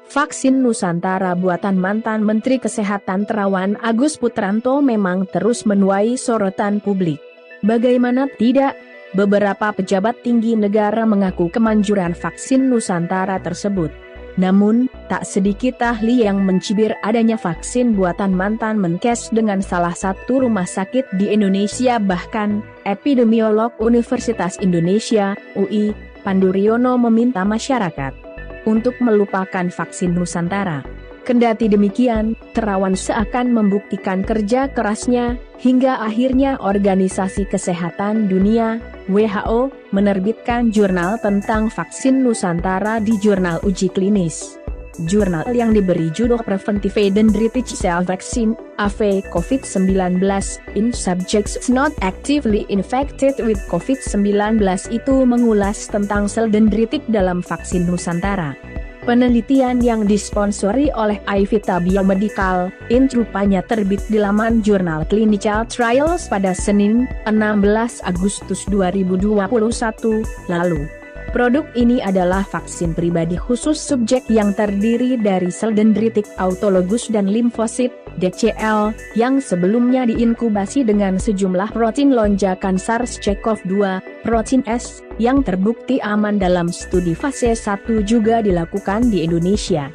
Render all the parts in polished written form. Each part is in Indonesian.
Vaksin Nusantara buatan mantan Menteri Kesehatan Terawan Agus Putranto memang terus menuai sorotan publik. Bagaimana tidak, beberapa pejabat tinggi negara mengaku kemanjuran vaksin Nusantara tersebut. Namun, tak sedikit ahli yang mencibir adanya vaksin buatan mantan Menkes dengan salah satu rumah sakit di Indonesia. Bahkan, epidemiolog Universitas Indonesia, UI, Pandu Riono meminta masyarakat untuk melupakan vaksin Nusantara. Kendati demikian, Terawan seakan membuktikan kerja kerasnya, hingga akhirnya Organisasi Kesehatan Dunia, WHO, menerbitkan jurnal tentang vaksin Nusantara di Jurnal Uji Klinis. Jurnal yang diberi judul Preventive Dendritic Cell Vaccine, AV COVID-19, in Subjects Not Actively Infected with COVID-19 itu mengulas tentang sel dendritik dalam vaksin Nusantara. Penelitian yang disponsori oleh iVita Biomedical, rupanya terbit di laman jurnal Clinical Trials pada Senin, 16 Agustus 2021, lalu. Produk ini adalah vaksin pribadi khusus subjek yang terdiri dari sel dendritik autologus dan limfosit, DCL, yang sebelumnya diinkubasi dengan sejumlah protein lonjakan SARS-CoV-2, protein S, yang terbukti aman dalam studi fase 1 juga dilakukan di Indonesia.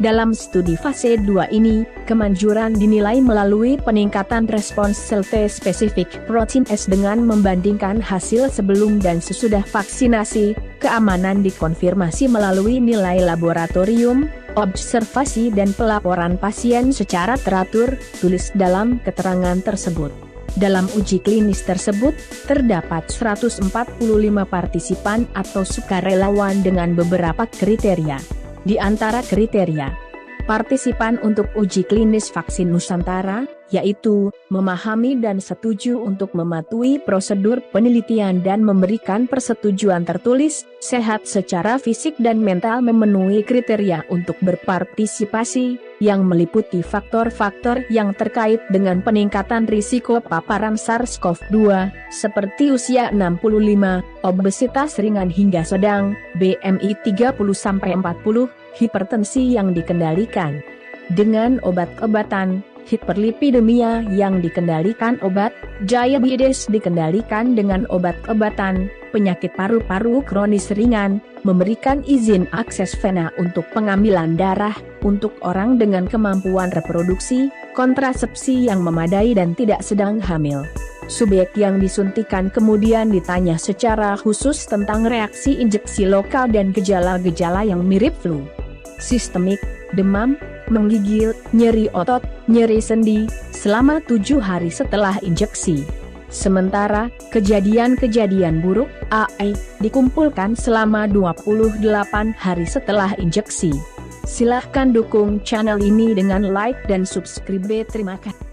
Dalam studi fase 2 ini, kemanjuran dinilai melalui peningkatan respons sel T-spesifik protein S dengan membandingkan hasil sebelum dan sesudah vaksinasi, keamanan dikonfirmasi melalui nilai laboratorium, observasi dan pelaporan pasien secara teratur, tulis dalam keterangan tersebut. Dalam uji klinis tersebut, terdapat 145 partisipan atau sukarelawan dengan beberapa kriteria. Di antara kriteria partisipan untuk uji klinis vaksin Nusantara, yaitu memahami dan setuju untuk mematuhi prosedur penelitian dan memberikan persetujuan tertulis, sehat secara fisik dan mental, memenuhi kriteria untuk berpartisipasi, yang meliputi faktor-faktor yang terkait dengan peningkatan risiko paparan SARS-CoV-2, seperti usia 65, obesitas ringan hingga sedang, BMI 30-40, hipertensi yang dikendalikan dengan obat-obatan, hiperlipidemia yang dikendalikan obat, diabetes dikendalikan dengan obat-obatan, penyakit paru-paru kronis ringan, memberikan izin akses vena untuk pengambilan darah, untuk orang dengan kemampuan reproduksi, kontrasepsi yang memadai dan tidak sedang hamil. Subjek yang disuntikan kemudian ditanya secara khusus tentang reaksi injeksi lokal dan gejala-gejala yang mirip flu sistemik, demam, menggigil, nyeri otot, nyeri sendi, selama 7 hari setelah injeksi. Sementara, kejadian-kejadian buruk, AE, dikumpulkan selama 28 hari setelah injeksi. Silahkan dukung channel ini dengan like dan subscribe. Terima kasih.